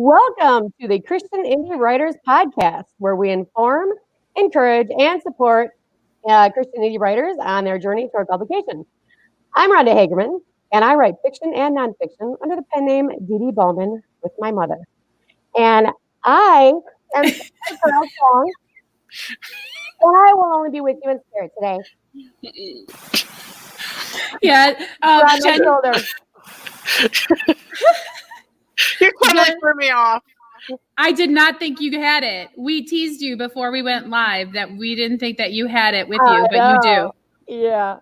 Welcome to the Christian Indie Writers Podcast, where we inform, encourage, and support Christian indie writers on their journey toward publication. I'm Rhonda Hagerman, and I write fiction and nonfiction under the pen name Dee Dee Bowman with my mother. And I am Carol Song, and I will only be with you in spirit today. Yeah, Jen, you totally threw me off. I did not think you had it. We teased you before we went live that we didn't think that you had it with you, but you do. Yeah.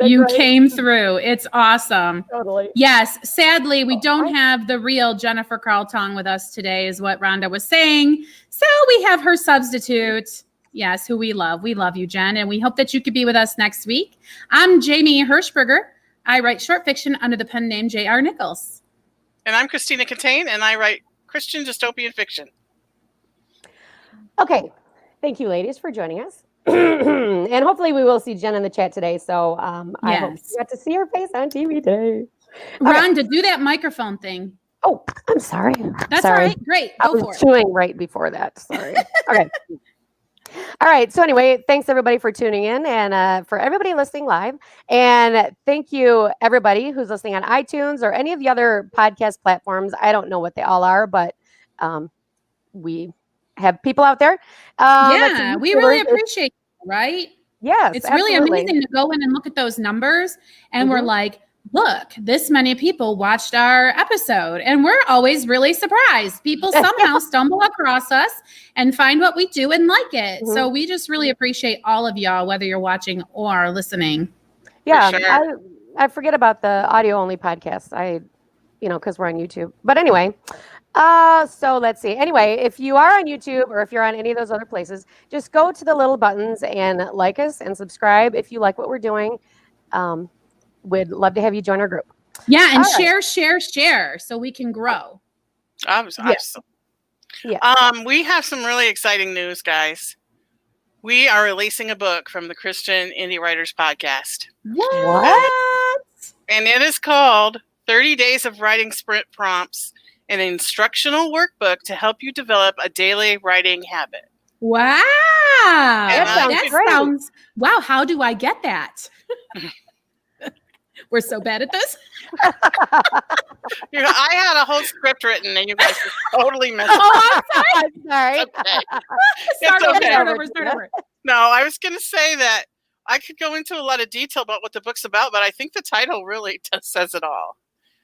You came through. It's awesome. Totally. Yes. Sadly, we don't have the real Jennifer Carl Tong with us today, is what Rhonda was saying. So we have her substitute. Yes, who we love. We love you, Jen, and we hope that you could be with us next week. I'm Jamie Hirschberger. I write short fiction under the pen name J.R. Nichols. And I'm Christina Catane, and I write Christian dystopian fiction. Okay. Thank you, ladies, for joining us. And hopefully we will see Jen in the chat today. So I hope you got to see her face on TV today. Rhonda, do that microphone thing. Oh, I'm sorry. That's all right. Great. I was chewing right before that. Sorry. Okay. All right. So anyway, thanks everybody for tuning in and for everybody listening live. And thank you everybody who's listening on iTunes or any of the other podcast platforms. I don't know what they all are, but we have people out there. We really appreciate it, right? Yes. It's really amazing to go in and look at those numbers. And we're like, look, this many people watched our episode, and we're always really surprised. People somehow stumble across us and find what we do and like it. So we just really appreciate all of y'all, whether you're watching or listening. Yeah, sure. I forget about the audio only podcast. Because we're on YouTube. But anyway, so let's see. Anyway, if you are on YouTube or if you're on any of those other places, just go to the little buttons and like us and subscribe if you like what we're doing. We'd love to have you join our group. Yeah, and share so we can grow. Awesome. Yeah. We have some really exciting news, guys. We are releasing a book from the Christian Indie Writers Podcast. What? And it is called 30 Days of Writing Sprint Prompts, an instructional workbook to help you develop a daily writing habit. Wow. That sounds wow. How do I get that? We're so bad at this. I had a whole script written and you guys just totally messed up. Oh, I'm sorry. Start over. No, I was going to say that I could go into a lot of detail about what the book's about, but I think the title really says it all.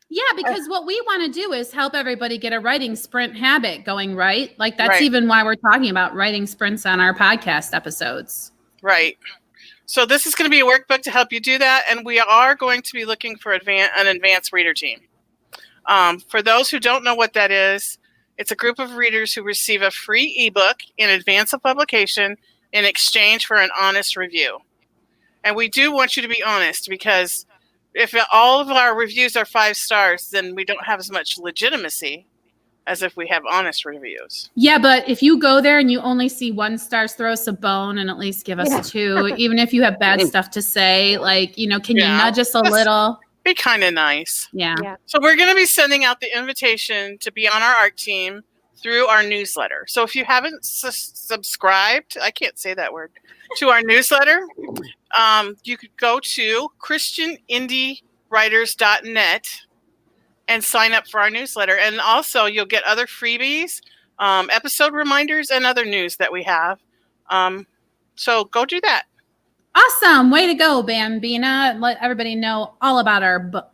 Yeah, because what we want to do is help everybody get a writing sprint habit going, right? Like that's even why we're talking about writing sprints on our podcast episodes. Right. So this is going to be a workbook to help you do that, and we are going to be looking for an advanced reader team. For those who don't know what that is, it's a group of readers who receive a free ebook in advance of publication in exchange for an honest review. And we do want you to be honest, because if all of our reviews are 5 stars, then we don't have as much legitimacy as if we have honest reviews. Yeah, but if you go there and you only see 1 star, throw us a bone and at least give us 2. Even if you have bad stuff to say, like, can you nudge us a little? Be kind of nice. Yeah. So we're going to be sending out the invitation to be on our art team through our newsletter. So if you haven't subscribed, I can't say that word, to our newsletter, you could go to christianindywriters.net and sign up for our newsletter. And also you'll get other freebies, episode reminders, and other news that we have. So go do that. Awesome. Way to go, Bambina. Let everybody know all about our book.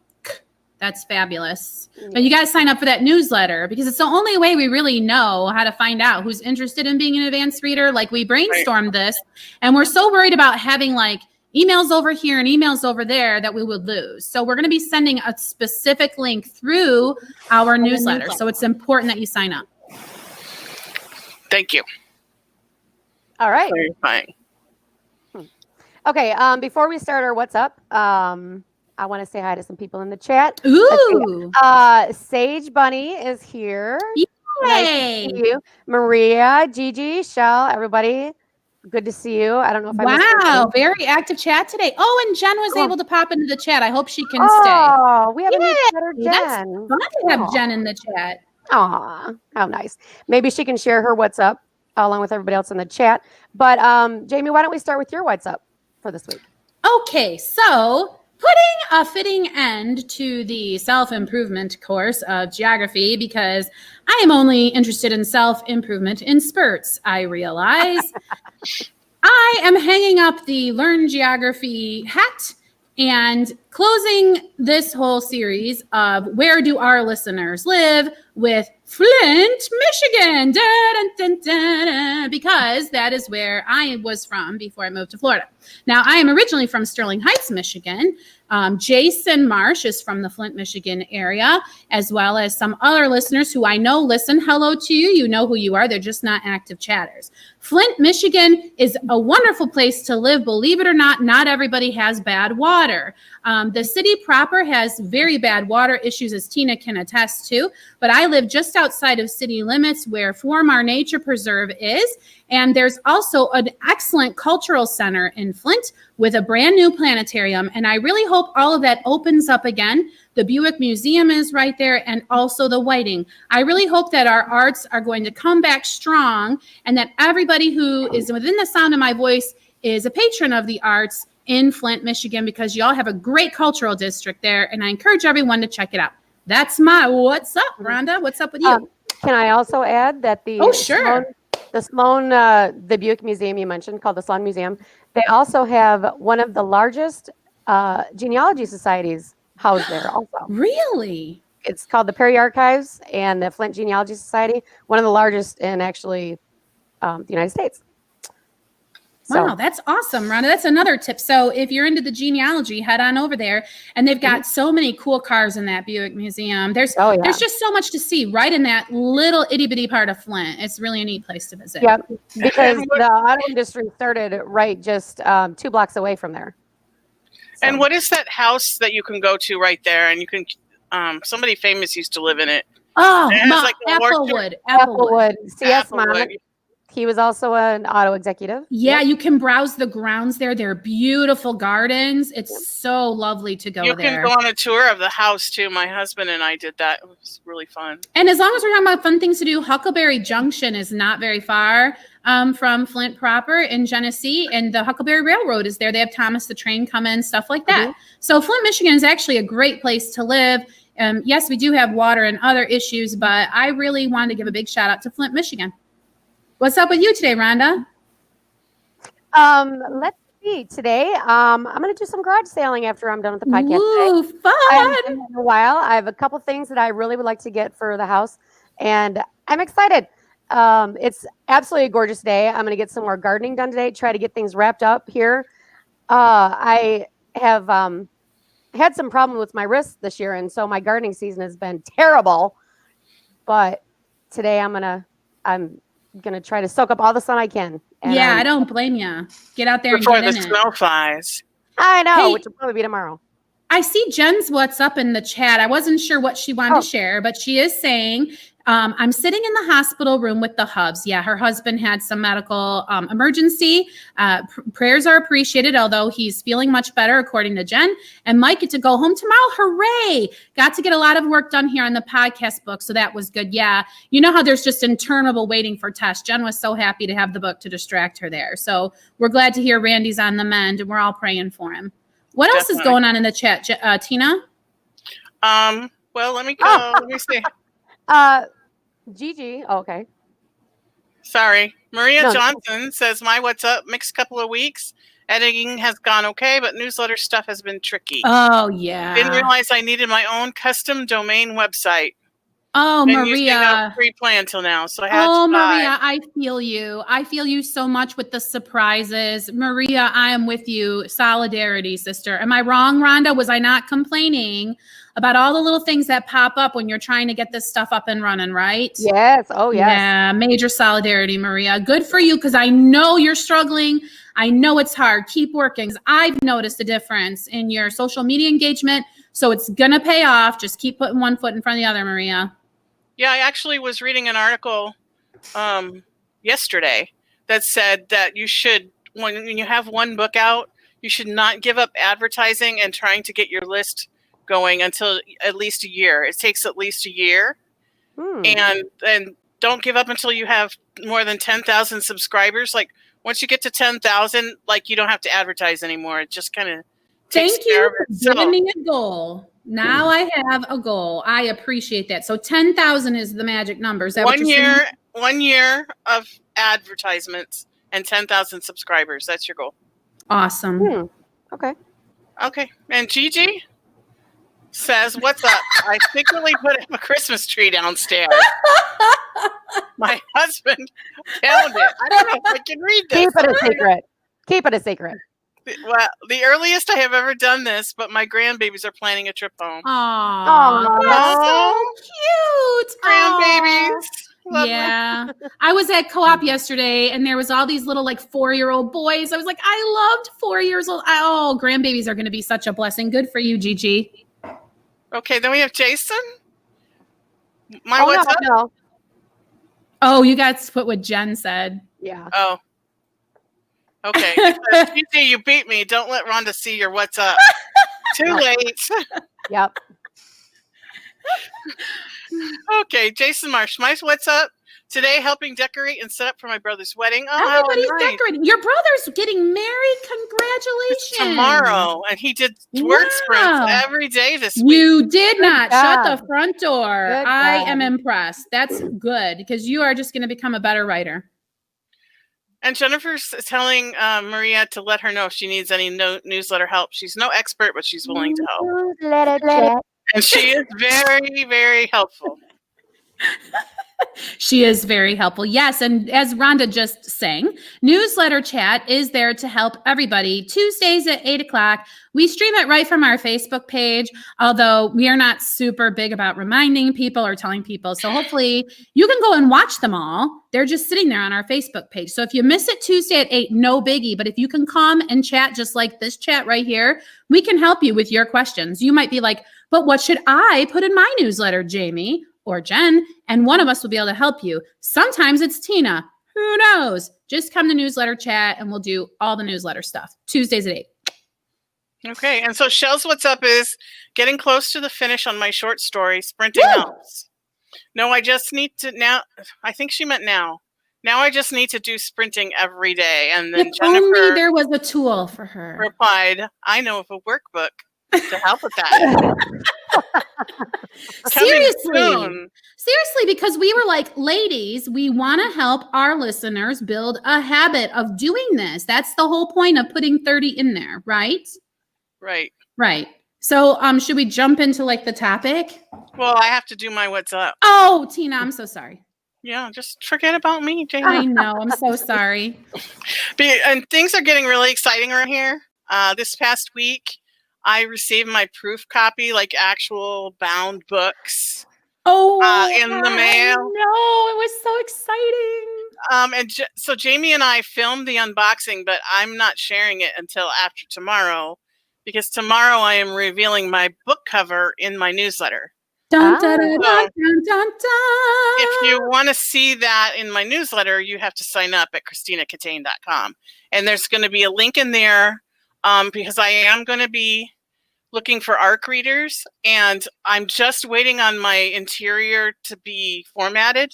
That's fabulous. But you got to sign up for that newsletter because it's the only way we really know how to find out who's interested in being an advanced reader. Like we brainstormed this and we're so worried about having like emails over here and emails over there that we would lose. So we're going to be sending a specific link through our newsletter. So it's important that you sign up. Thank you. All right. Clarifying. Okay. Before we start our What's Up, I want to say hi to some people in the chat. Ooh. Sage Bunny is here. Yay. Nice to see you. Maria, Gigi, Shell, everybody. Good to see you. I don't know if I missed anything. Very active chat today. Oh, and Jen was able to pop into the chat. I hope she can stay. Oh, we have a new chatter, Jen. That's fun to have Jen in the chat. Aw, how nice. Maybe she can share her what's up along with everybody else in the chat. But Jamie, why don't we start with your what's up for this week? Okay, so putting a fitting end to the self-improvement course of geography, because I am only interested in self-improvement in spurts, I realize. I am hanging up the Learn Geography hat and closing this whole series of Where Do Our Listeners Live with Flint, Michigan, because that is where I was from before I moved to Florida. Now, I am originally from Sterling Heights, Michigan. Jason Marsh is from the Flint, Michigan area, as well as some other listeners who I know listen. Hello to you. You know who you are. They're just not active chatters. Flint, Michigan is a wonderful place to live. Believe it or not everybody has bad water. The city proper has very bad water issues, as Tina can attest to, but I live just outside of city limits where Formar Nature Preserve is, and there's also an excellent cultural center in Flint with a brand new planetarium, and I really hope all of that opens up again. The Buick Museum is right there, and also the Whiting. I really hope that our arts are going to come back strong, and that everybody who is within the sound of my voice is a patron of the arts in Flint, Michigan, because y'all have a great cultural district there, and I encourage everyone to check it out. That's my what's up, Rhonda. What's up with you? Can I also add that the Sloan, the Buick Museum you mentioned, called the Sloan Museum, they also have one of the largest genealogy societies housed there also. Really? It's called the Perry Archives and the Flint Genealogy Society, one of the largest in actually the United States. Wow, that's awesome, Rhonda. That's another tip. So if you're into the genealogy, head on over there. And they've got so many cool cars in that Buick Museum. There's just so much to see right in that little itty bitty part of Flint. It's really a neat place to visit. Yeah, because the auto industry started right just 2 blocks away from there. So. And what is that house that you can go to right there? And you can, somebody famous used to live in it. Oh, like Applewood. C.S. Monmouth. He was also an auto executive. Yeah, you can browse the grounds there. They're beautiful gardens. It's so lovely to go there. You can go on a tour of the house, too. My husband and I did that. It was really fun. And as long as we're talking about fun things to do, Huckleberry Junction is not very far from Flint proper in Genesee. And the Huckleberry Railroad is there. They have Thomas the Train come in, stuff like that. So Flint, Michigan is actually a great place to live. Yes, we do have water and other issues, but I really wanted to give a big shout out to Flint, Michigan. What's up with you today, Rhonda? Let's see. Today, I'm going to do some garage sailing after I'm done with the podcast. Ooh, today. fun! I haven't done it in a while. I have a couple things that I really would like to get for the house, and I'm excited. It's absolutely a gorgeous day. I'm going to get some more gardening done today. Try to get things wrapped up here. I have had some problems with my wrists this year, and so my gardening season has been terrible. But today, I'm gonna try to soak up all the sun I can. Yeah, I don't blame you. Get out there before and get the in snow flies. I know, which will probably be tomorrow. I see Jen's what's up in the chat. I wasn't sure what she wanted to share, but she is saying, I'm sitting in the hospital room with the Hubs. Yeah, her husband had some medical emergency. Prayers are appreciated, although he's feeling much better, according to Jen. And Mike get to go home tomorrow. Hooray! Got to get a lot of work done here on the podcast book, so that was good. Yeah, you know how there's just interminable waiting for tests. Jen was so happy to have the book to distract her there. So we're glad to hear Randy's on the mend, and we're all praying for him. What else is going on in the chat, Tina? Well, let me go. Let me see. Gigi. Oh, okay. Sorry. Maria Johnson says, my what's up, mixed couple of weeks. Editing has gone okay, but newsletter stuff has been tricky. Oh, yeah. Didn't realize I needed my own custom domain website. Oh, Maria. Free plan till now, so I had to buy. Maria, I feel you. I feel you so much with the surprises. Maria, I am with you. Solidarity, sister. Am I wrong, Rhonda? Was I not complaining about all the little things that pop up when you're trying to get this stuff up and running, right? Yes. Oh, yes. Yeah, major solidarity, Maria. Good for you, because I know you're struggling. I know it's hard. Keep working. I've noticed a difference in your social media engagement, so it's going to pay off. Just keep putting one foot in front of the other, Maria. Yeah, I actually was reading an article yesterday that said that you should, when you have one book out, you should not give up advertising and trying to get your list going until at least a year. It takes at least a year. And don't give up until you have more than 10,000 subscribers. Like once you get to 10,000, like you don't have to advertise anymore. It just kind of takes care of it. Thank you for giving me a goal. Now I have a goal. I appreciate that. So 10,000 is the magic number. Is that what you're saying? 1 year of advertisements and 10,000 subscribers. That's your goal. Awesome. Okay. Okay. And Gigi says, "What's up? I secretly put up a Christmas tree downstairs. My husband found it. I don't know if I can read this. Keep it a secret. Keep it a secret. Well, the earliest I have ever done this, but my grandbabies are planning a trip home. Aww, that's so cute. Grandbabies. Lovely. Yeah. I was at co-op yesterday and there was all these little like 4-year-old boys. I was like, I loved 4 years old. Oh, grandbabies are going to be such a blessing. Good for you, Gigi. Okay, then we have Jason. What's up? No. Oh, you got to put what Jen said. Yeah. Oh. Okay. Gigi, you beat me. Don't let Rhonda see your what's up. Too late. Yep. Okay, Jason Marsh. My what's up? Today, helping decorate and set up for my brother's wedding. Oh, everybody's nice. decorating. Your brother's getting married. Congratulations. Tomorrow. And he did work sprints every day this week. You did not. job. Shut the front door. Good I job. am impressed. That's good because you are just going to become a better writer. And Jennifer's telling Maria to let her know if she needs any newsletter help. She's no expert, but she's willing to help. Let it. And she is very, very helpful. She is very helpful. Yes. And as Rhonda just sang, Newsletter Chat is there to help everybody. Tuesdays at 8:00. We stream it right from our Facebook page, although we are not super big about reminding people or telling people. So hopefully you can go and watch them all. They're just sitting there on our Facebook page. So if you miss it Tuesday at 8, no biggie. But if you can come and chat just like this chat right here, we can help you with your questions. You might be like, but what should I put in my newsletter, Jamie? Or Jen, and one of us will be able to help you. Sometimes it's Tina. Who knows? Just come to Newsletter Chat and we'll do all the newsletter stuff. Tuesdays at 8. Okay. And so Shell's what's up is getting close to the finish on my short story, Sprinting Helps. No, I just need to now. I think she meant now. Now I just need to do sprinting every day. And then If Jennifer only there was a tool for her. replied, I know of a workbook to help with that. Seriously, because we were like, ladies, we want to help our listeners build a habit of doing this. That's the whole point of putting 30 in there, right? Right. So should we jump into like the topic? Well, I have to do my what's up. Oh, Tina, I'm so sorry. Yeah, just forget about me, Jamie. I know. I'm so sorry. And things are getting really exciting around here. This past week, I received my proof copy, like actual bound books. In the mail. No, it was so exciting. So Jamie and I filmed the unboxing, but I'm not sharing it until after tomorrow because tomorrow I am revealing my book cover in my newsletter. Dun, dun, dun, dun, dun, dun, dun. If you want to see that in my newsletter, you have to sign up at ChristinaCatane.com. And there's going to be a link in there because I am going to be looking for ARC readers, and I'm just waiting on my interior to be formatted,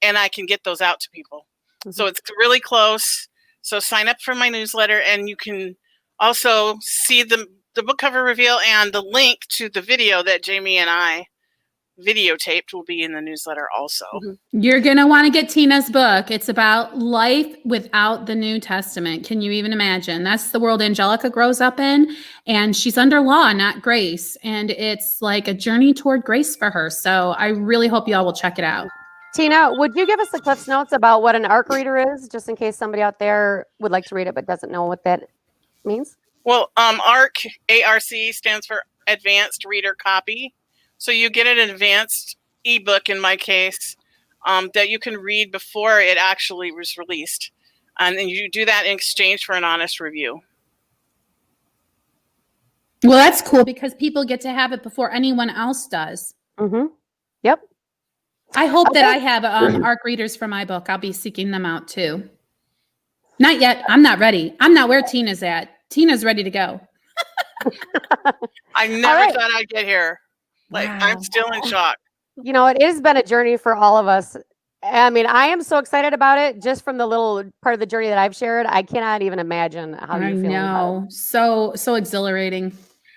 and I can get those out to people. Mm-hmm. So it's really close. So sign up for my newsletter, and you can also see the book cover reveal and the link to the video that Jamie and I videotaped will be in the newsletter also. Mm-hmm. You're going to want to get Tina's book. It's about life without the New Testament. Can you even imagine? That's the world Angelica grows up in, and she's under law, not grace. And it's like a journey toward grace for her. So I really hope you all will check it out. Tina, would you give us the Cliff's Notes about what an ARC reader is, just in case somebody out there would like to read it but doesn't know what that means? Well, ARC, A-R-C, stands for Advanced Reader Copy. So you get an advanced ebook, in my case, that you can read before it actually was released. And then you do that in exchange for an honest review. Well, that's cool because people get to have it before anyone else does. Mm-hmm. Yep. I hope that I have ARC readers for my book. I'll be seeking them out too. Not yet. I'm not ready. I'm not where Tina's at. Tina's ready to go. I never thought I'd get here. Like, wow. I'm still in shock. it has been a journey for all of us. I mean, I am so excited about it just from the little part of the journey that I've shared. I cannot even imagine how I you feel. know. So exhilarating.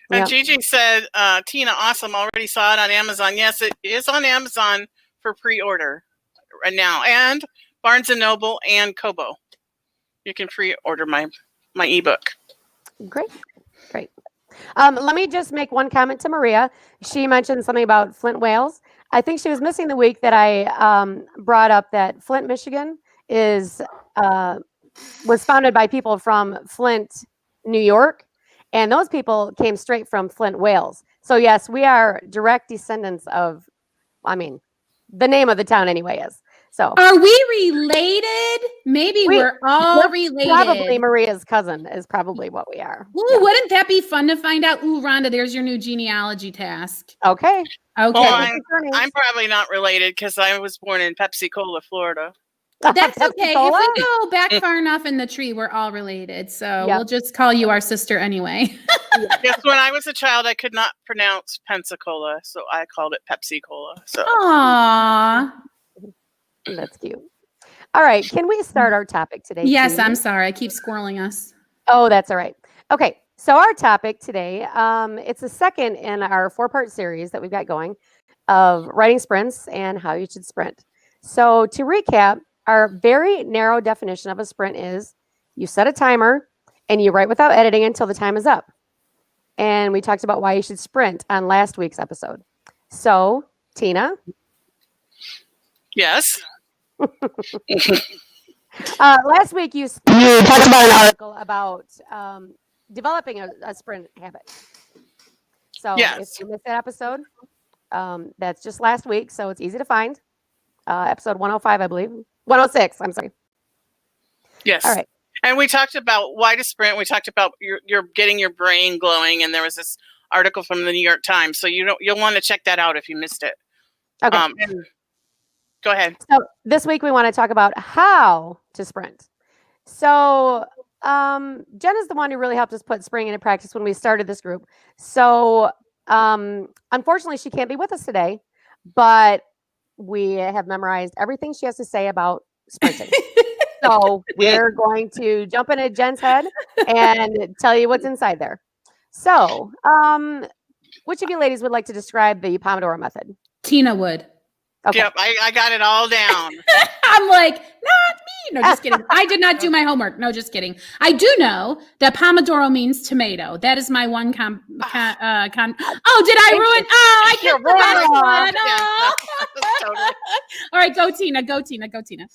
And Yep. Gigi said, Tina, awesome. Already saw it on Amazon. Yes, it is on Amazon for pre-order right now. And Barnes & Noble and Kobo. You can pre-order my ebook. Great. Let me just make one comment to Maria. She mentioned something about Flint, Wales. I think she was missing the week that I brought up that Flint, Michigan was founded by people from Flint, New York. And those people came straight from Flint, Wales. So yes, we are direct descendants of, the name of the town anyway is. So are we related? Maybe we're all related. Probably Maria's cousin is probably what we are. Ooh, yeah. Wouldn't that be fun to find out? Ooh, Rhonda, there's your new genealogy task. Okay. Well, I'm probably not related because I was born in Pensacola, Florida. That's okay. If we go back far enough in the tree, we're all related. So we'll just call you our sister anyway. Yes, when I was a child, I could not pronounce Pensacola, so I called it Pepsi-Cola. So. Aww. That's cute. All right. Can we start our topic today? Yes, please? I'm sorry. I keep squirreling us. Oh, that's all right. Okay. So our topic today, it's the second in our 4-part series that we've got going of writing sprints and how you should sprint. So to recap, our very narrow definition of a sprint is you set a timer and you write without editing until the time is up. And we talked about why you should sprint on last week's episode. So, Tina? Yes. Last week you talked about an article about developing a sprint habit. So if you missed that episode, that's just last week, so it's easy to find. Episode 105, I believe. 106, I'm sorry. Yes. All right. And we talked about why to sprint. We talked about you're getting your brain glowing, and there was this article from the New York Times. So you'll want to check that out if you missed it. Okay. Go ahead. So this week we want to talk about how to sprint. So Jen is the one who really helped us put spring into practice when we started this group. So unfortunately, she can't be with us today, but we have memorized everything she has to say about sprinting. So we're going to jump into Jen's head and tell you what's inside there. So which of you ladies would like to describe the Pomodoro method? Tina would. Okay. Yep, I got it all down. I'm like, not me. No, just kidding. I did not do my homework. No, just kidding. I do know that Pomodoro means tomato. That is my one Oh, did I ruin? Oh, I get the best one. Oh. Yeah, totally. All right, go Tina. Go Tina. Go Tina.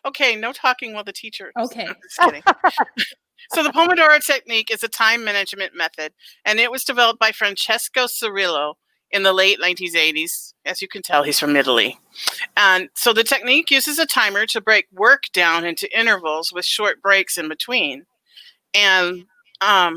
Okay, no talking while the teacher. Okay. Just kidding. So the Pomodoro technique is a time management method, and it was developed by Francesco Cirillo in the late 1980s. As you can tell, he's from Italy. And so the technique uses a timer to break work down into intervals with short breaks in between. And I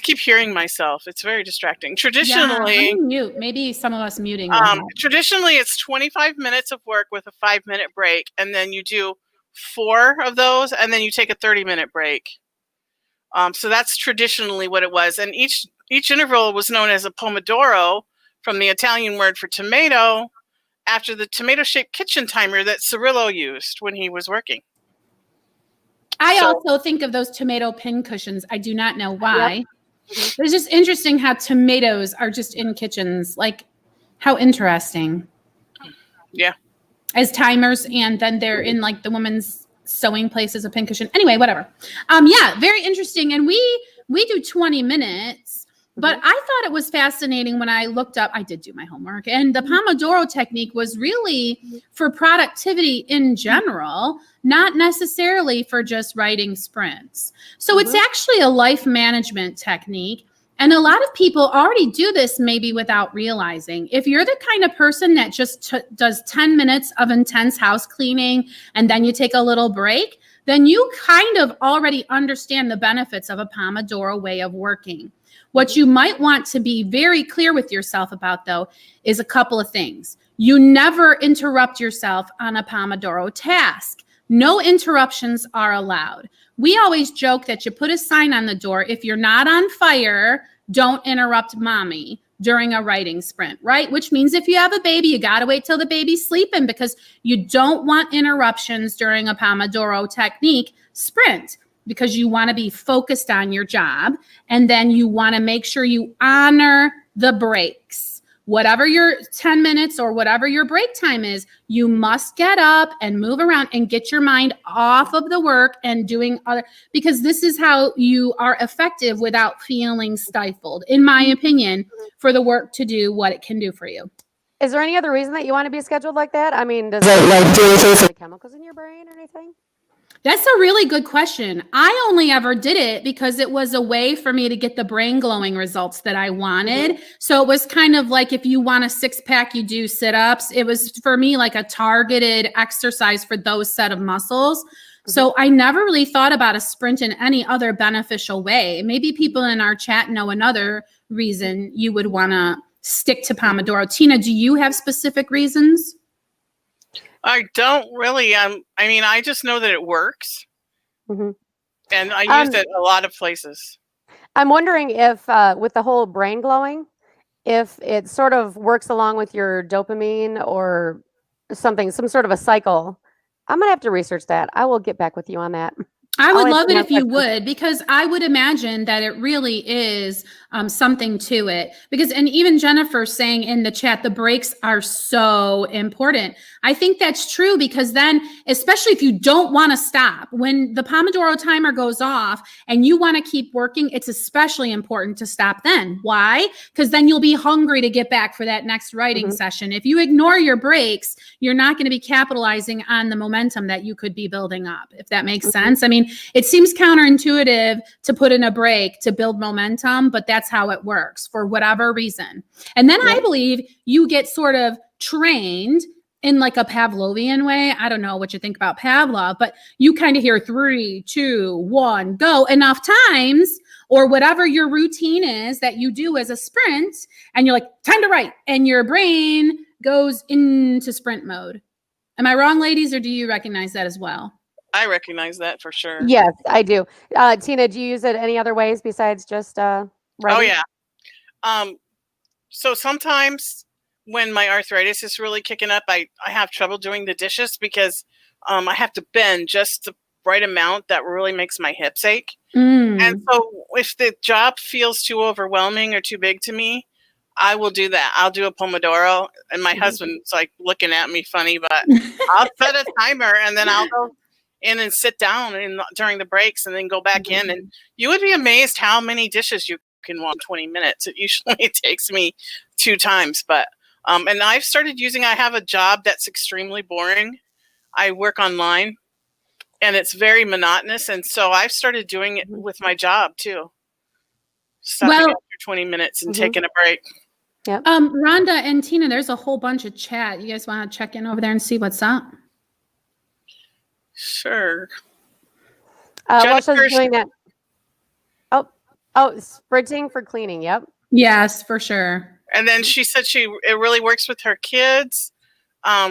keep hearing myself. It's very distracting. Traditionally, mute. Maybe some of us muting. Traditionally, it's 25 minutes of work with a 5-minute break, and then you do 4 of those, and then you take a 30-minute break. So that's traditionally what it was. And each interval was known as a pomodoro, from the Italian word for tomato, after the tomato-shaped kitchen timer that Cirillo used when he was working. I also think of those tomato pin cushions. I do not know why. Yep. It's just interesting how tomatoes are just in kitchens. Like, how interesting. Yeah. As timers, and then they're in like the woman's sewing place as a pin cushion. Anyway, whatever. Yeah, very interesting. And we do 20 minutes. But I thought it was fascinating when I looked up, I did do my homework, and the Pomodoro technique was really for productivity in general, not necessarily for just writing sprints. So it's actually a life management technique. And a lot of people already do this maybe without realizing. If you're the kind of person that just does 10 minutes of intense house cleaning and then you take a little break, then you kind of already understand the benefits of a Pomodoro way of working. What you might want to be very clear with yourself about, though, is a couple of things. You never interrupt yourself on a Pomodoro task. No interruptions are allowed. We always joke that you put a sign on the door. If you're not on fire, don't interrupt mommy. during a writing sprint, right? Which means if you have a baby, you got to wait till the baby's sleeping because you don't want interruptions during a Pomodoro technique sprint because you want to be focused on your job. And then you want to make sure you honor the breaks. Whatever your 10 minutes or whatever your break time is, you must get up and move around and get your mind off of the work and doing other, because this is how you are effective without feeling stifled, in my opinion, for the work to do what it can do for you. Is there any other reason that you want to be scheduled like that? I mean, does it like do anything for the chemicals in your brain or anything? That's a really good question. I only ever did it because it was a way for me to get the brain glowing results that I wanted. So it was kind of like if you want a six pack, you do sit-ups. It was for me like a targeted exercise for those set of muscles. So I never really thought about a sprint in any other beneficial way. Maybe people in our chat know another reason you would want to stick to Pomodoro. Tina, do you have specific reasons? I don't really. I mean, I just know that it works, and I use it a lot of places. I'm wondering if, with the whole brain glowing, if it sort of works along with your dopamine or something, some sort of a cycle. I'm gonna have to research that. I will get back with you on that. I would love it if you would, because I would imagine that it really is something to it. Because, and even Jennifer saying in the chat, the breaks are so important. I think that's true because then, especially if you don't want to stop, when the Pomodoro timer goes off and you want to keep working, it's especially important to stop then. Why? Because then you'll be hungry to get back for that next writing session. If you ignore your breaks, you're not going to be capitalizing on the momentum that you could be building up, if that makes sense. I mean, it seems counterintuitive to put in a break to build momentum, but that's how it works for whatever reason. And then I believe you get sort of trained in like a Pavlovian way. I don't know what you think about Pavlov, but you kind of hear 3, 2, 1, go enough times, or whatever your routine is that you do as a sprint, and you're like, time to write, and your brain goes into sprint mode. Am I wrong, ladies, or do you recognize that as well? I recognize that for sure. Yes, I do. Tina, do you use it any other ways besides just writing? Oh, yeah. So sometimes when my arthritis is really kicking up, I have trouble doing the dishes because I have to bend just the right amount that really makes my hips ache. And so if the job feels too overwhelming or too big to me, I will do that. I'll do a Pomodoro, and my husband's like looking at me funny, but I'll set a timer and then I'll go in and sit down during the breaks and then go back in. And you would be amazed how many dishes you can wash in 20 minutes. It usually takes me 2 times, but and I've started using, I have a job that's extremely boring. I work online and it's very monotonous. And so I've started doing it with my job too. Stopping after 20 minutes and taking a break. Yeah. Rhonda and Tina, there's a whole bunch of chat. You guys want to check in over there and see what's up? Sure. While she's doing that. Oh, sprinting for cleaning. Yep. Yes, for sure. And then she said it really works with her kids.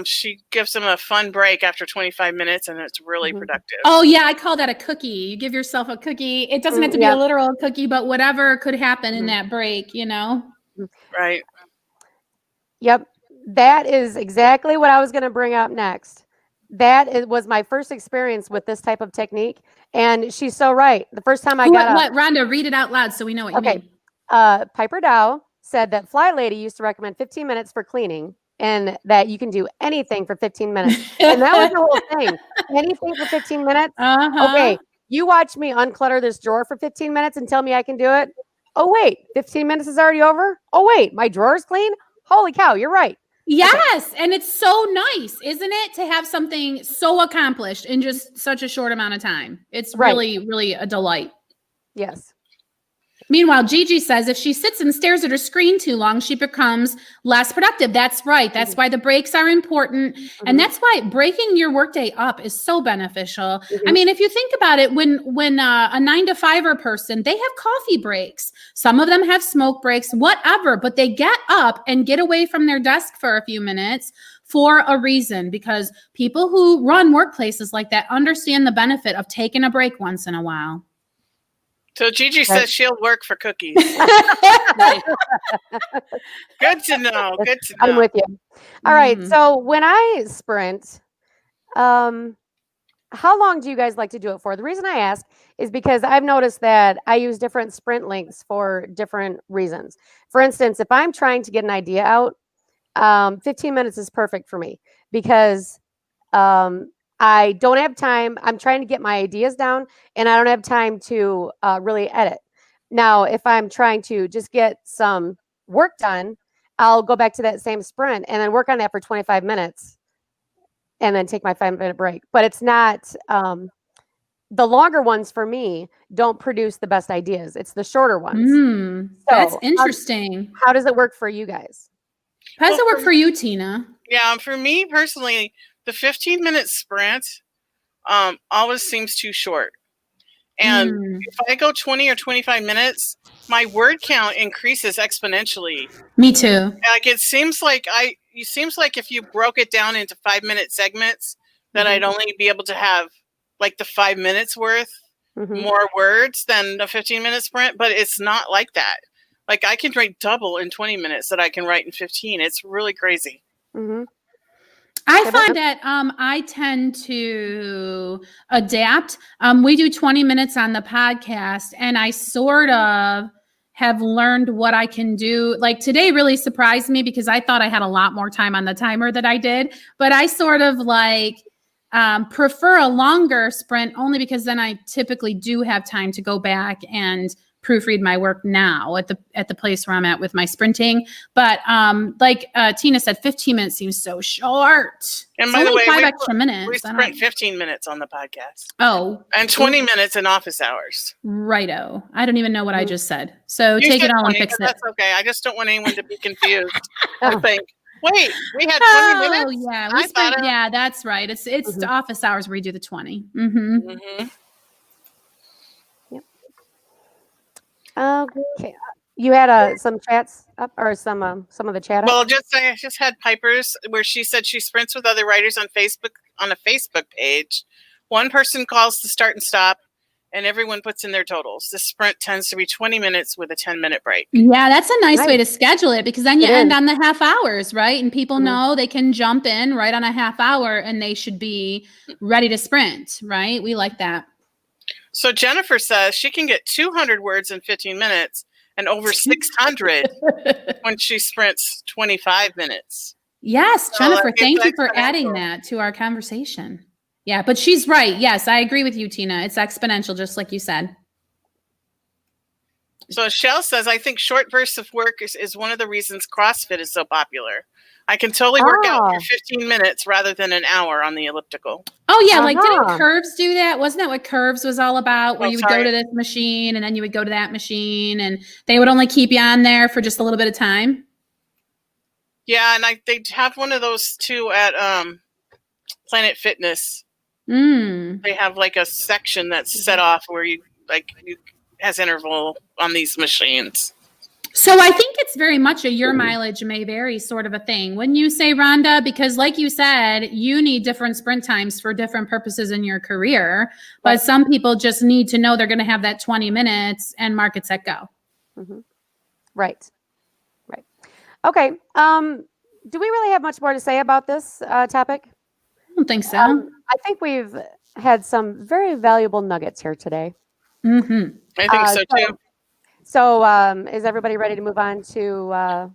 She gives them a fun break after 25 minutes, and it's really productive. Oh, yeah. I call that a cookie. You give yourself a cookie. It doesn't have to be a literal cookie, but whatever could happen in that break, you know? Right. Yep. That is exactly what I was going to bring up next. Was my first experience with this type of technique. And she's so right. The first time I got up. Rhonda, read it out loud so we know what you mean. Piper Dow said that Fly Lady used to recommend 15 minutes for cleaning and that you can do anything for 15 minutes. And that was the whole thing. Anything for 15 minutes? Okay, you watch me unclutter this drawer for 15 minutes and tell me I can do it. Oh, wait, 15 minutes is already over? Oh, wait, my drawer's clean? Holy cow, you're right. Yes, and it's so nice, isn't it, to have something so accomplished in just such a short amount of time. It's really, really a delight. Yes. Meanwhile, Gigi says if she sits and stares at her screen too long, she becomes less productive. That's right. That's why the breaks are important. And that's why breaking your workday up is so beneficial. I mean, if you think about it, when a 9-to-5er person, they have coffee breaks. Some of them have smoke breaks, whatever, but they get up and get away from their desk for a few minutes for a reason, because people who run workplaces like that understand the benefit of taking a break once in a while. So Gigi says she'll work for cookies. Right. Good to know. Good to know. I'm with you. All right. Mm. So when I sprint, how long do you guys like to do it for? The reason I ask is because I've noticed that I use different sprint links for different reasons. For instance, if I'm trying to get an idea out, 15 minutes is perfect for me because I don't have time. I'm trying to get my ideas down and I don't have time to really edit. Now, if I'm trying to just get some work done, I'll go back to that same sprint and then work on that for 25 minutes and then take my 5-minute break. But it's not, the longer ones for me don't produce the best ideas. It's the shorter ones. That's So, interesting. How does it work for you guys? How does it work for you, Tina? Yeah, for me personally, the 15-minute sprint always seems too short. And if I go 20 or 25 minutes, my word count increases exponentially. Me too. Like it seems like if you broke it down into 5-minute segments, that I'd only be able to have like the 5 minutes worth more words than a 15-minute sprint, but it's not like that. Like I can write double in 20 minutes that I can write in 15. It's really crazy. I find that I tend to adapt. We do 20 minutes on the podcast, and I sort of have learned what I can do. Like today really surprised me because I thought I had a lot more time on the timer than I did, but I sort of like prefer a longer sprint only because then I typically do have time to go back and proofread my work now at the place where I'm at with my sprinting. But like Tina said, 15 minutes seems so short. And by the way, 5 extra minutes. We sprint 15 minutes on the podcast. Oh. And 20 minutes in office hours. Righto. I don't even know what I just said. So You take said it all 20, and fix it. That's okay. I just don't want anyone to be confused. I think, wait, we had 20 minutes? Oh, yeah. I thought it- Yeah, that's right. It's the office hours where you do the 20. Okay. You had some chats up or some of the chat up? Well, I just had Piper's where she said she sprints with other writers on Facebook on a Facebook page. One person calls the start and stop, and everyone puts in their totals. The sprint tends to be 20 minutes with a 10-minute break. Yeah, that's a nice way to schedule it because then you It end is. on the half hours, right? And people know they can jump in right on a half hour and they should be ready to sprint, right? We like that. So Jennifer says she can get 200 words in 15 minutes and over 600 when she sprints 25 minutes. Yes, So Jennifer, it's thank you for exponential. adding that to our conversation. Yeah, but she's right. Yes, I agree with you, Tina. It's exponential, just like you said. So Shell says, I think short bursts of work is one of the reasons CrossFit is so popular. I can totally work out for 15 minutes rather than an hour on the elliptical. Oh, yeah. Like, didn't Curves do that? Wasn't that what Curves was all about? Where Oh, you would go to this machine and then you would go to that machine and they would only keep you on there for just a little bit of time? Yeah, and they have one of those too at Planet Fitness. They have like a section that's set off where you has interval on these machines. So I think it's very much a your mileage may vary sort of a thing. Wouldn't you say, Rhonda? Because like you said, you need different sprint times for different purposes in your career. But some people just need to know they're going to have that 20 minutes and mark it, set, go. Right. Okay. Do we really have much more to say about this topic? I don't think so. I think we've had some very valuable nuggets here today. I think so too. So is everybody ready to move on to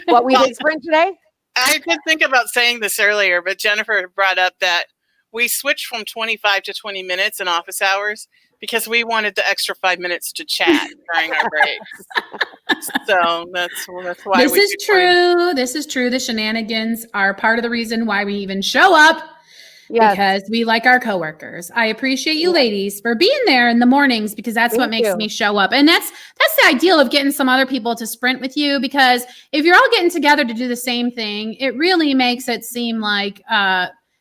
what we did sprint today? I did think about saying this earlier, but Jennifer brought up that we switched from 25 to 20 minutes in office hours because we wanted the extra 5 minutes to chat during our breaks. So that's why This is true. This is true. The shenanigans are part of the reason why we even show up. Yes. Because we like our coworkers. I appreciate you ladies for being there in the mornings because that's what makes me show up. And that's the ideal of getting some other people to sprint with you, because if you're all getting together to do the same thing, it really makes it seem like,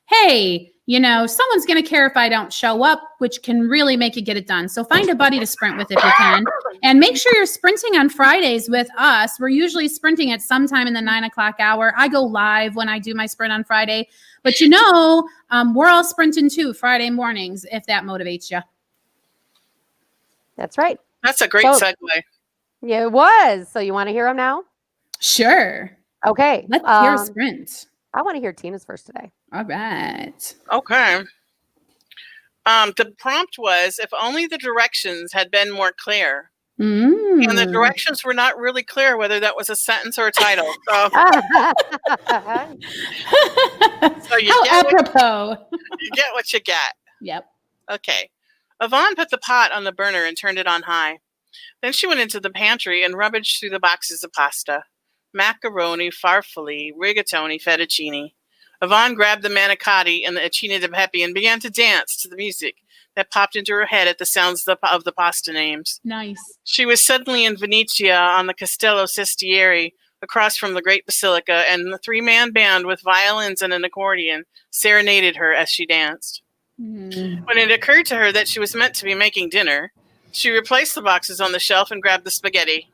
hey, you know, someone's going to care if I don't show up, which can really make you get it done. So find a buddy to sprint with if you can. And make sure you're sprinting on Fridays with us. We're usually sprinting at some time in the 9 o'clock hour. I go live when I do my sprint on Friday. But you know, we're all sprinting too Friday mornings, if that motivates you. That's right. That's a great So- segue. Yeah, it was. So you want to hear them now? Sure. Okay. Let's hear a sprint. I want to hear Tina's first today. All right. Okay. The prompt was, if only the directions had been more clear. Mm. And the directions were not really clear whether that was a sentence or a title. So, so you, How get apropos. you get what you get. Yep. Okay. Yvonne put the pot on the burner and turned it on high. Then she went into the pantry and rummaged through the boxes of pasta. Macaroni, farfalle, rigatoni, fettuccine. Yvonne grabbed the manicotti and the acina di pepe and began to dance to the music that popped into her head at the sounds of the pasta names. Nice. She was suddenly in Venetia on the Castello Sestieri, across from the Great Basilica, and the three-man band with violins and an accordion serenaded her as she danced. Mm. When it occurred to her that she was meant to be making dinner, she replaced the boxes on the shelf and grabbed the spaghetti.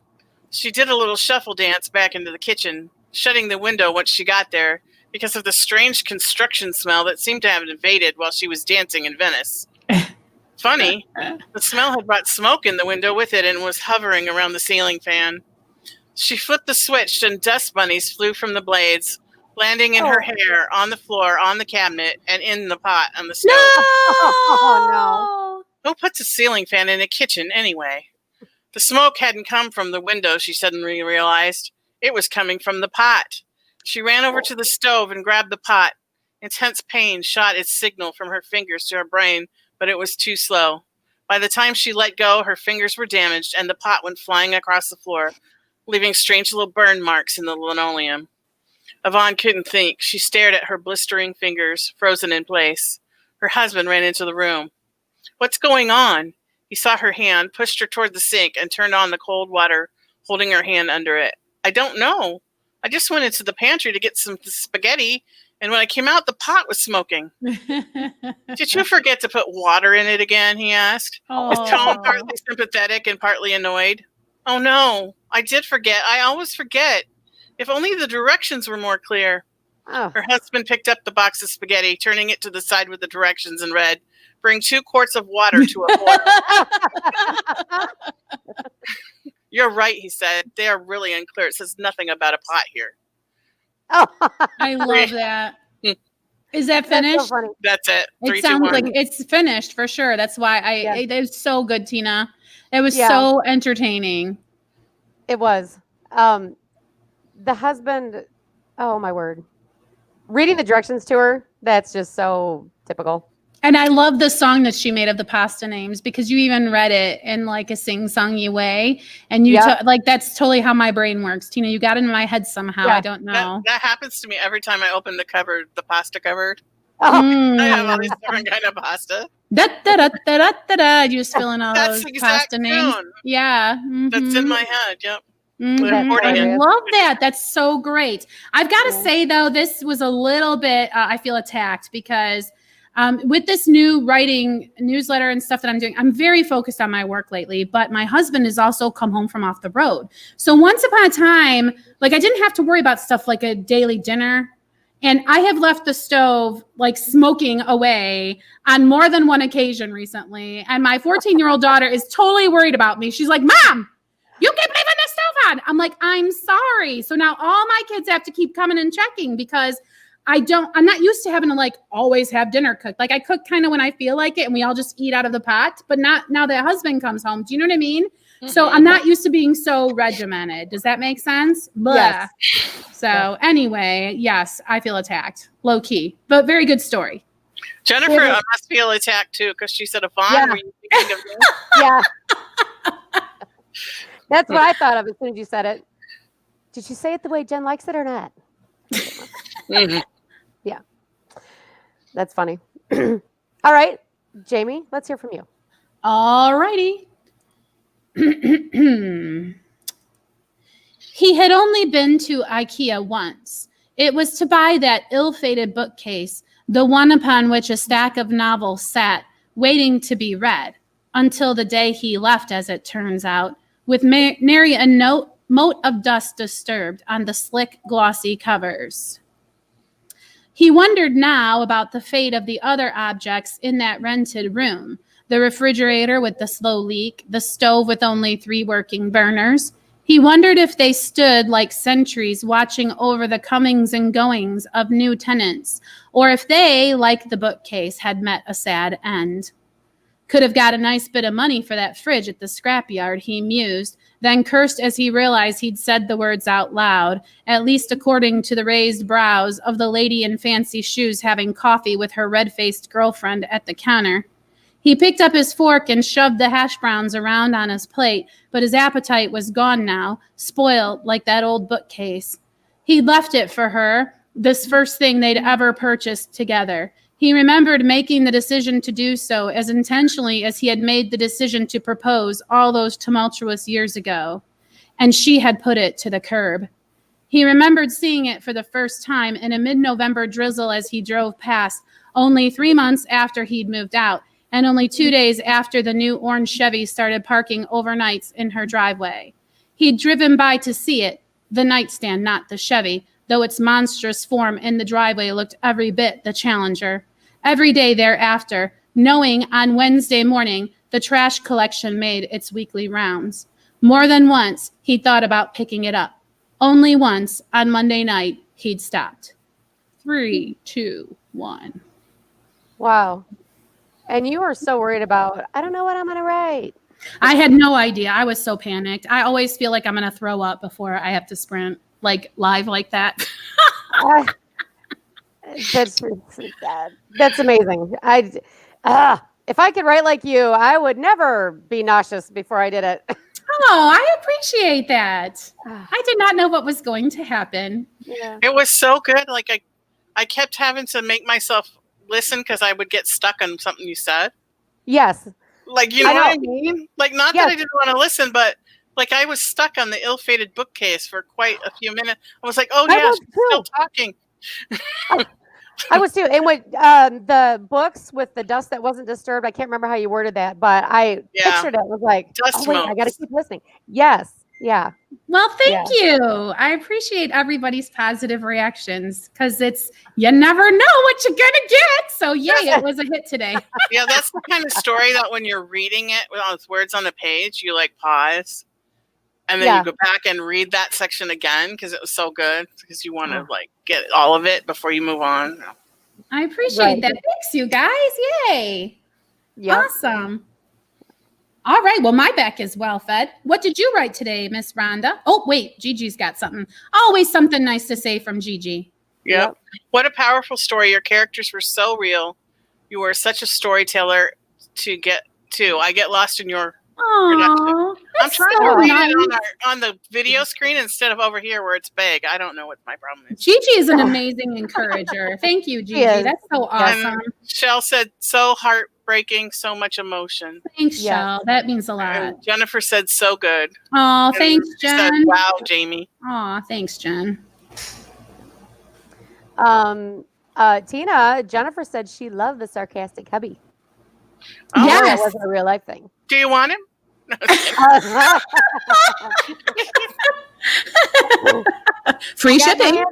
She did a little shuffle dance back into the kitchen, shutting the window once she got there because of the strange construction smell that seemed to have invaded while she was dancing in Venice. Funny, the smell had brought smoke in the window with it and was hovering around the ceiling fan. She flipped the switch and dust bunnies flew from the blades, landing in her hair, on the floor, on the cabinet, and in the pot on the stove. Oh, Who puts a ceiling fan in a kitchen anyway? The smoke hadn't come from the window, she suddenly realized. It was coming from the pot. She ran over to the stove and grabbed the pot. Intense pain shot its signal from her fingers to her brain, but it was too slow. By the time she let go, her fingers were damaged and the pot went flying across the floor, leaving strange little burn marks in the linoleum. Yvonne couldn't think. She stared at her blistering fingers, frozen in place. Her husband ran into the room. "What's going on?" He saw her hand, pushed her toward the sink, and turned on the cold water, holding her hand under it. "I don't know. I just went into the pantry to get some spaghetti, and when I came out, the pot was smoking." "Did you forget to put water in it again?" he asked, his tone partly sympathetic and partly annoyed. "Oh, no, I did forget. I always forget. If only the directions were more clear." Oh. Her husband picked up the box of spaghetti, turning it to the side with the directions, and read, "Bring 2 quarts of water to a boil." "You're right," he said. "They are really unclear. It says nothing about a pot here." Oh. I love that. Is that That's finished? so funny. That's it. It 3, 2, sounds 1. like it's finished for sure. That's why Yeah. it was so good, Tina. It was Yeah. so entertaining. It was. The husband, oh my word. Reading the directions to her, that's just so typical. And I love the song that she made of the pasta names because you even read it in like a sing-songy way. And you Yeah. like that's totally how my brain works. Tina, you got it in my head somehow. Yeah. I don't know. That happens to me every time I open the cupboard, the pasta cupboard. Oh, I have all Mm. these different kind of pasta. Da, da, da, da, da, da, da. You just fill in all That's those the exact pasta names. tune Yeah. that's in mhm. my head. Yep. Mhm. That's I hilarious. love that. That's so great. I've got to Yeah. say, though, this was a little bit, I feel attacked because with this new writing newsletter and stuff that I'm doing, I'm very focused on my work lately, but my husband has also come home from off the road. So once upon a time, like I didn't have to worry about stuff like a daily dinner. And I have left the stove like smoking away on more than one occasion recently. And my 14-year-old daughter is totally worried about me. She's like, "Mom, you keep leaving the stove on." I'm like, "I'm sorry." So now all my kids have to keep coming and checking because I'm not used to having to like always have dinner cooked. Like I cook kind of when I feel like it and we all just eat out of the pot, but not now that husband comes home. Do you know what I mean? So Mhm. I'm not used to being so regimented. Does that make sense? Blah. Yes. So anyway, yes, I feel attacked, low key, but very good story. Jennifer Yeah. must feel attacked too because she said, "Yvonne, Yeah. were you thinking of me?" yeah. That's what I thought of as soon as you said it. Did you say it the way Jen likes it or not? Mhm. That's funny. All right, Jamie, let's hear from you. All righty. He had only been to IKEA once. It was to buy that ill-fated bookcase, the one upon which a stack of novels sat, waiting to be read, until the day he left, as it turns out, with nary a mote of dust disturbed on the slick, glossy covers. He wondered now about the fate of the other objects in that rented room, the refrigerator with the slow leak, the stove with only 3 working burners. He wondered if they stood like sentries watching over the comings and goings of new tenants, or if they, like the bookcase, had met a sad end. Could have got a nice bit of money for that fridge at the scrapyard, he mused, then cursed as he realized he'd said the words out loud, at least according to the raised brows of the lady in fancy shoes having coffee with her red-faced girlfriend at the counter. He picked up his fork and shoved the hash browns around on his plate, but his appetite was gone now, spoiled like that old bookcase. He'd left it for her, this first thing they'd ever purchased together. He remembered making the decision to do so as intentionally as he had made the decision to propose all those tumultuous years ago. And she had put it to the curb. He remembered seeing it for the first time in a mid-November drizzle as he drove past, only 3 months after he'd moved out, and only 2 days after the new orange Chevy started parking overnights in her driveway. He'd driven by to see it, the nightstand, not the Chevy, though its monstrous form in the driveway looked every bit the Challenger. Every day thereafter, knowing on Wednesday morning the trash collection made its weekly rounds. More than once, he'd thought about picking it up. Only once, on Monday night, he'd stopped. 3, 2, 1. Wow. And you were so worried about, I don't know what I'm going to write. I had no idea. I was so panicked. I always feel like I'm going to throw up before I have to sprint, like live like that. That's amazing. If I could write like you, I would never be nauseous before I did it. Oh, I appreciate that. I did not know what was going to happen. Yeah. It was so good. Like I kept having to make myself listen because I would get stuck on something you said. Yes. Like, you know what I mean? Like, not that I didn't want to listen, but like I was stuck on the ill-fated bookcase for quite a few minutes. I was like, oh yeah, she's still talking. I was too. And with the books with the dust that wasn't disturbed, I can't remember how you worded that, but I pictured it. Was like, dust oh wait, I got to keep listening. Yes. Yeah. Well, thank you. I appreciate everybody's positive reactions because you never know what you're going to get. So yay, it was a hit today. Yeah, that's the kind of story that when you're reading it with all its words on the page, you like pause. And then you go back and read that section again because it was so good because you want to like get all of it before you move on. I appreciate that. Thanks, you guys. Yay. Yep. Awesome. All right. Well, my back is well fed. What did you write today, Miss Rhonda? Oh, wait. Gigi's got something. Always something nice to say from Gigi. Yep. What a powerful story. Your characters were so real. You were such a storyteller to get to. I get lost in your production. I'm trying to read it on the video screen instead of over here where it's big. I don't know what my problem is. Gigi is an amazing encourager. Thank you, Gigi. That's so awesome. And Shell said, so heartbreaking, so much emotion. Thanks, Shell. That means a lot. And Jennifer said, so good. Oh, thanks, Jen. Said, wow, Jamie. Oh, thanks, Jen. Jennifer said she loved the sarcastic hubby. Oh, yes. That wasn't a real life thing. Do you want him? No, free shipping.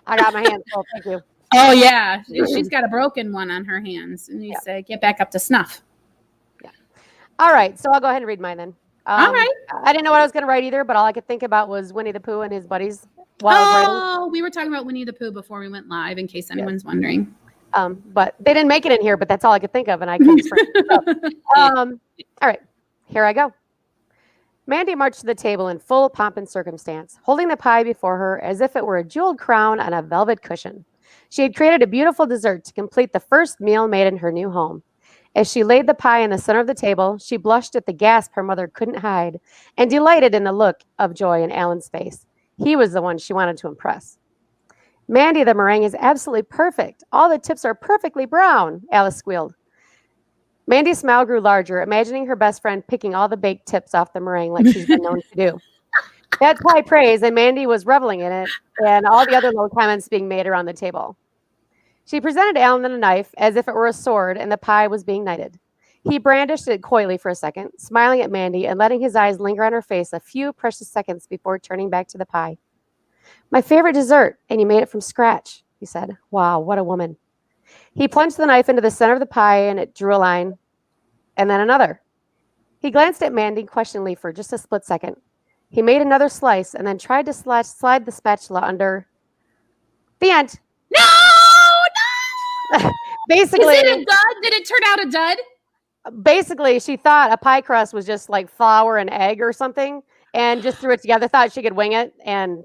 I got my hands full. Thank you. Oh yeah, she's got a broken one on her hands, and you say get back up to snuff. Yeah. All right, so I'll go ahead and read mine then. All right. I didn't know what I was going to write either, but all I could think about was Winnie the Pooh and his buddies while I was writing. We were talking about Winnie the Pooh before we went live, in case anyone's wondering. But they didn't make it in here, but that's all I could think of, and I couldn't. All right, here I go. Mandy marched to the table in full pomp and circumstance, holding the pie before her as if it were a jeweled crown on a velvet cushion. She had created a beautiful dessert to complete the first meal made in her new home. As she laid the pie in the center of the table, she blushed at the gasp her mother couldn't hide and delighted in the look of joy in Alan's face. He was the one she wanted to impress. Mandy, the meringue is absolutely perfect. All the tips are perfectly brown, Alice squealed. Mandy's smile grew larger, imagining her best friend picking all the baked tips off the meringue like she's been known to do. That's high praise, and Mandy was reveling in it, and all the other little comments being made around the table. She presented Alan a knife as if it were a sword, and the pie was being knighted. He brandished it coyly for a second, smiling at Mandy and letting his eyes linger on her face a few precious seconds before turning back to the pie. My favorite dessert, and you made it from scratch, he said. Wow, what a woman. He plunged the knife into the center of the pie, and it drew a line. and then another. He glanced at Mandy questioningly for just a split second. He made another slice and then tried to slide the spatula under. The end. No! Basically, Is it a dud? Did it turn out a dud? Basically, she thought a pie crust was just like flour and egg or something, and just threw it together. Thought she could wing it, and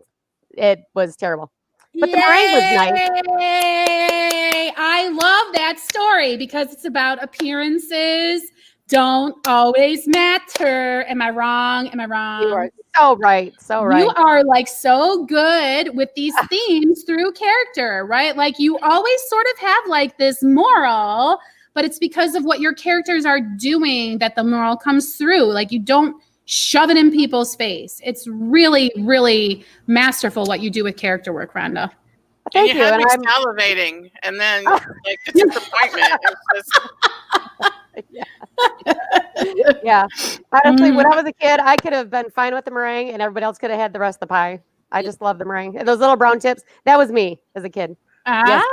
it was terrible. But the meringue was nice. Yay! I love that story because it's about appearances don't always matter. Am I wrong? Am I wrong? You are so right. So right. You are like so good with these themes through character, right? Like you always sort of have like this moral, but it's because of what your characters are doing that the moral comes through. Like you don't shove it in people's face. It's really, really masterful what you do with character work, Rhonda. Thank you. Had And me I'm salivating, and then like the disappointment. It's just, yeah. Honestly, when I was a kid, I could have been fine with the meringue, and everybody else could have had the rest of the pie. I just love the meringue. And those little brown tips. That was me as a kid. Yes,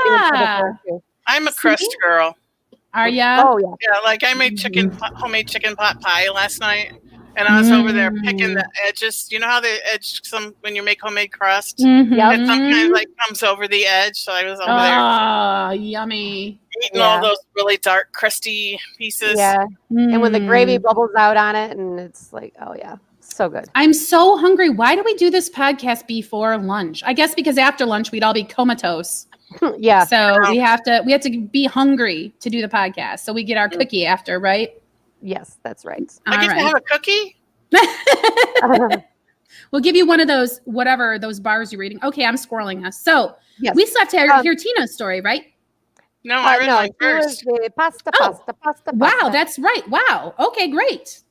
I'm a crust girl. Are ya? Oh yeah. Yeah, like I made homemade chicken pot pie last night, and I was over there picking the edges. You know how the edge when you make homemade crust, Mhm. Yep. it sometimes like comes over the edge. So I was over there Oh, yummy. eating all those really dark, crusty pieces. Yeah. And when the gravy Mm. bubbles out on it, and it's like, oh yeah, so good. I'm so hungry. Why do we do this podcast before lunch? I guess because after lunch we'd all be comatose. Yeah. So we have to be hungry to do the podcast. So we get our cookie after, right? Yes, that's right. I get to have a cookie. We'll give you one of those, whatever those bars you're reading. Okay, I'm squirreling us. So Yes. we still have to hear Tina's story, right? No, I read mine it was first. the pasta. Wow, that's right. Wow. Okay, great.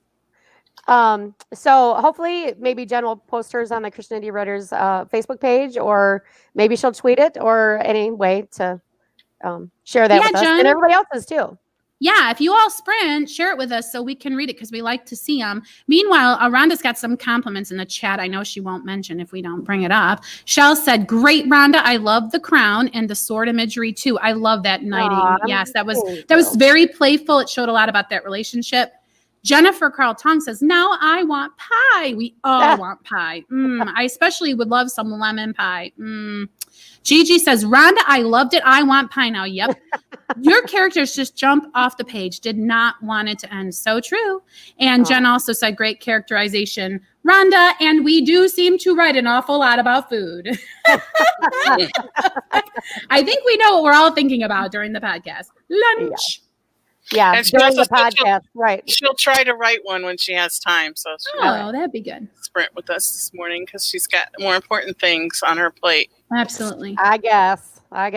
So hopefully maybe Jen will post hers on the Christian Indie Writers Facebook page, or maybe she'll tweet it, or any way to share that with us, Jen. and everybody else's too. Yeah, if you all sprint, share it with us so we can read it because we like to see them. Meanwhile, Rhonda's got some compliments in the chat. I know she won't mention if we don't bring it up. Shell said, "Great, Rhonda. I love the crown and the sword imagery too. I love that knighting. Yes, that was very playful. It showed a lot about that relationship." Jennifer Carl Tong says, "Now I want pie. We all want pie. I especially would love some lemon pie." Gigi says, "Rhonda, I loved it. I want pie now." Yep. Your characters just jump off the page. Did not want it to end. So true. And Jen also said, "Great characterization, Rhonda. And we do seem to write an awful lot about food." I think we know what we're all thinking about during the podcast. Lunch. Yeah, And she during the also said podcast, right? She'll try to write one when she has time. So she'll Oh, that'd be good. sprint with us this morning because she's got more important things on her plate. Absolutely. I guess. All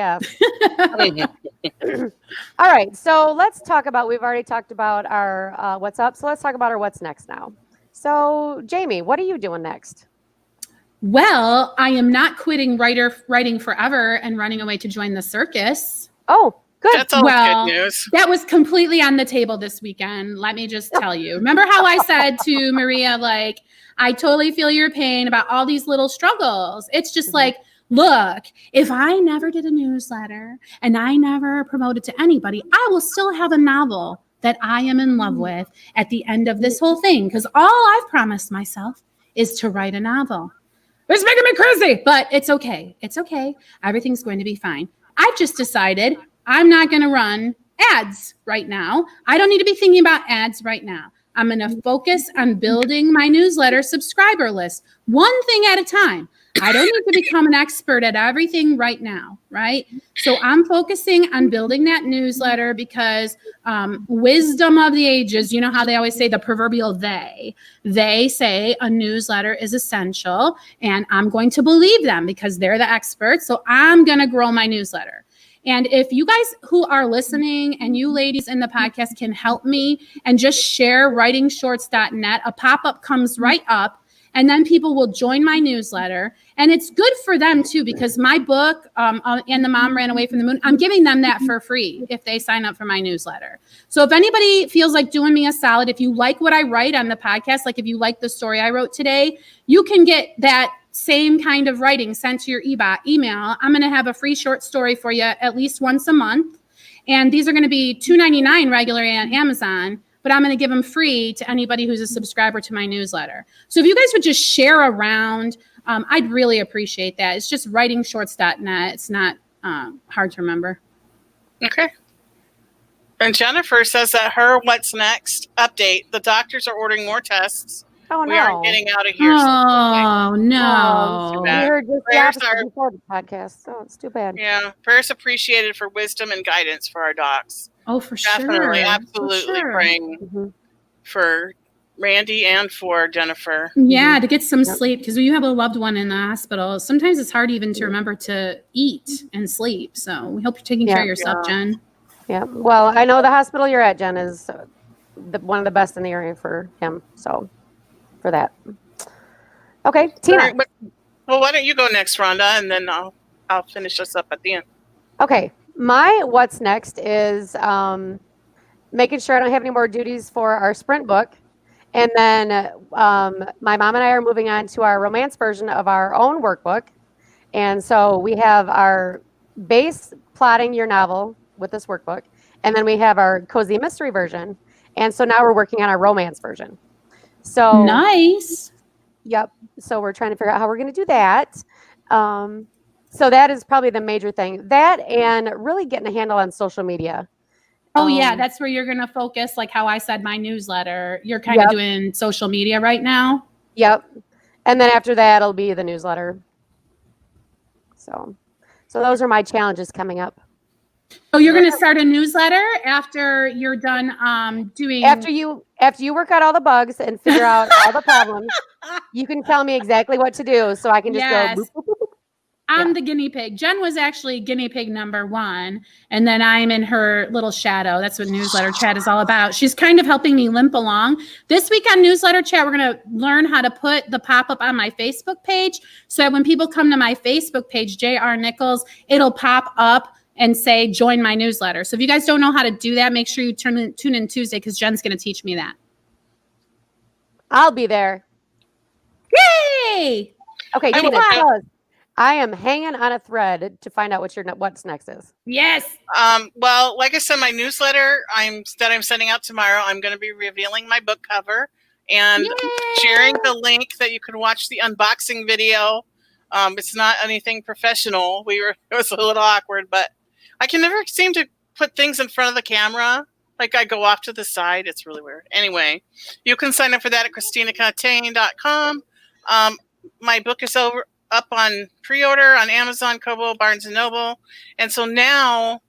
right, so let's talk about. We've already talked about our what's up. So let's talk about our what's next now. So Jamie, what are you doing next? Well, I am not quitting writing forever and running away to join the circus. Oh, good. That's all good news. That was completely on the table this weekend. Let me just tell you. Remember how I said to Maria, like, I totally feel your pain about all these little struggles. It's just like, look, if I never did a newsletter and I never promoted to anybody, I will still have a novel that I am in love with at the end of this whole thing. Because all I've promised myself is to write a novel. It's making me crazy, but it's okay. It's okay. Everything's going to be fine. I've just decided I'm not going to run ads right now. I don't need to be thinking about ads right now. I'm going to focus on building my newsletter subscriber list, one thing at a time. I don't need to become an expert at everything right now, right? So I'm focusing on building that newsletter because wisdom of the ages, you know how they always say the proverbial they say a newsletter is essential, and I'm going to believe them because they're the experts. So I'm going to grow my newsletter. And if you guys who are listening and you ladies in the podcast can help me and just share writingshorts.net, a pop-up comes right up. And then people will join my newsletter. And it's good for them, too, because my book, And the Mom Ran Away from the Moon, I'm giving them that for free if they sign up for my newsletter. So if anybody feels like doing me a solid, if you like what I write on the podcast, like if you like the story I wrote today, you can get that same kind of writing sent to your email. I'm going to have a free short story for you at least once a month. And these are going to be $2.99 regular on Amazon. but I'm going to give them free to anybody who's a subscriber to my newsletter. So if you guys would just share around, I'd really appreciate that. It's just writingshorts.net. It's not hard to remember. Okay. And Jennifer says that her what's next update, the doctors are ordering more tests. Oh, no. We aren't getting out of here. Oh, We no. heard just the Prayers opposite are- before the podcast, so it's too bad. Yeah. Prayers appreciated for wisdom and guidance for our docs. Oh, for Definitely. sure. Absolutely For sure. praying Mhm. for Randy and for Jennifer. Yeah, to get some Yep. sleep, because when you have a loved one in the hospital, sometimes it's hard even to remember to eat and sleep. So we hope you're taking care of yourself, Yeah. Jen. Yeah. Well, I know the hospital you're at, Jen, is one of the best in the area for him. So, for that. Okay, All Tina. right, well, why don't you go next, Rhonda, and then I'll finish us up at the end. Okay, my what's next is making sure I don't have any more duties for our sprint book. And then my mom and I are moving on to our romance version of our own workbook. And so we have our base plotting your novel with this workbook. And then we have our cozy mystery version. And so now we're working on our romance version. So Nice. Yep. So we're trying to figure out how we're going to do that. So that is probably the major thing. That and really getting a handle on social media. Oh, yeah, Um, that's where you're going to focus, like how I said my newsletter. You're kind of Yep. doing social media right now. Yep. And then after that, it'll be the newsletter. So those are my challenges coming up. Oh, you're going to start a newsletter after you're done doing. After you work out all the bugs and figure out all the problems, you can tell me exactly what to do so I can just Yes. go boop, boop, boop, boop. I'm Yeah. the guinea pig. Jen was actually guinea pig number 1, and then I'm in her little shadow. That's what newsletter chat is all about. She's kind of helping me limp along. This week on newsletter chat, we're going to learn how to put the pop-up on my Facebook page so that when people come to my Facebook page, JR Nichols, it'll pop up and say, join my newsletter. So if you guys don't know how to do that, make sure you tune in Tuesday because Jen's going to teach me that. I'll be there. Yay! Okay, I Tina, will- tell us. I am hanging on a thread to find out what's next is. Yes. Well, like I said, my newsletter I'm sending out tomorrow. I'm going to be revealing my book cover and Yay! sharing the link that you can watch the unboxing video. It's not anything professional. It was a little awkward, but I can never seem to put things in front of the camera. Like I go off to the side. It's really weird. Anyway, you can sign up for that at ChristinaContain.com. My book is up on pre-order on Amazon, Kobo, Barnes & Noble. And so now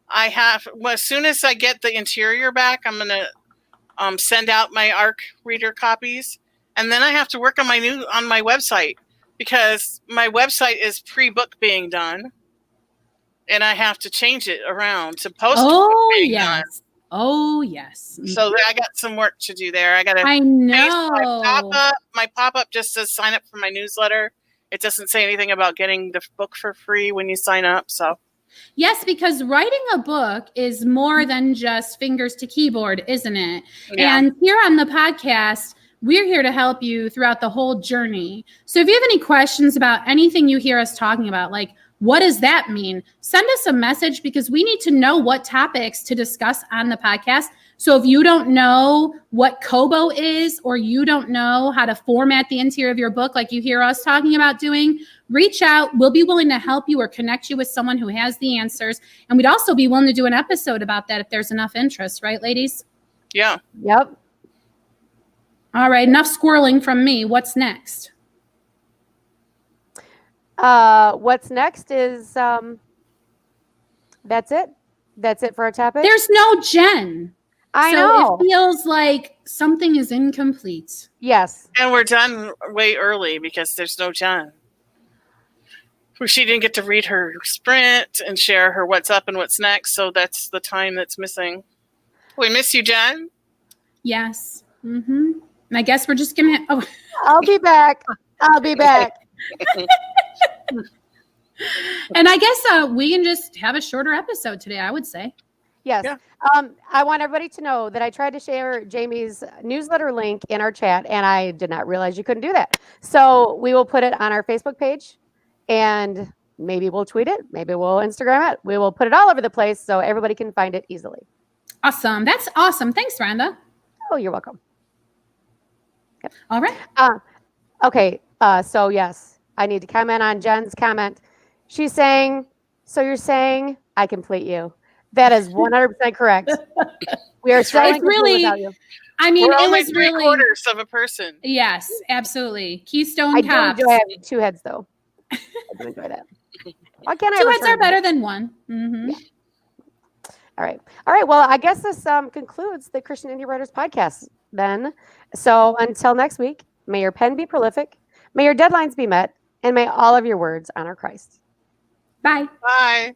I have, as soon as I get the interior back, I'm going to send out my ARC reader copies. And then I have to work on my website because my website is pre-book being done. And I have to change it around to post. Oh, being done. yes. Oh, yes. So I got some work to do there. I got to I know. my pop-up just says sign up for my newsletter. It doesn't say anything about getting the book for free when you sign up. So Yes, because writing a book is more than just fingers to keyboard, isn't it? yeah. And here on the podcast, we're here to help you throughout the whole journey. So if you have any questions about anything you hear us talking about, like what does that mean? Send us a message because we need to know what topics to discuss on the podcast. So if you don't know what Kobo is, or you don't know how to format the interior of your book like you hear us talking about doing, reach out. We'll be willing to help you or connect you with someone who has the answers. And we'd also be willing to do an episode about that if there's enough interest, right, ladies? Yeah. Yep. All right, enough squirreling from me. What's next? What's next is that's it. That's it for our topic. There's no Jen. I so know. it feels like something is incomplete. Yes. And we're done way early because there's no Jen. She didn't get to read her sprint and share her what's up and what's next. So that's the time that's missing. We miss you, Jen. Yes. Mm-hmm. And I guess we're just gonna. Oh, I'll be back. I'll be back. and I guess we can just have a shorter episode today. I would say. Yes. Yeah. I want everybody to know that I tried to share Jamie's newsletter link in our chat, and I did not realize you couldn't do that. So we will put it on our Facebook page, and maybe we'll tweet it. Maybe we'll Instagram it. We will put it all over the place so everybody can find it easily. Awesome. That's awesome. Thanks, Rhonda. Oh, you're welcome. All right. Okay. So yes, I need to comment on Jen's comment. She's saying, so you're saying I complete you. That is 100% correct. We are still right. It's really- without you. I mean, We're it only was three really quarters of a person. yes, absolutely. Keystone I do Cops. enjoy having two heads though. I do enjoy that. Why can't I Two have a heads are third? better than one. Mm-hmm. Yeah. All right. Well, I guess this concludes the Christian Indie Writers podcast then. So until next week, may your pen be prolific, may your deadlines be met, and may all of your words honor Christ. Bye. Bye.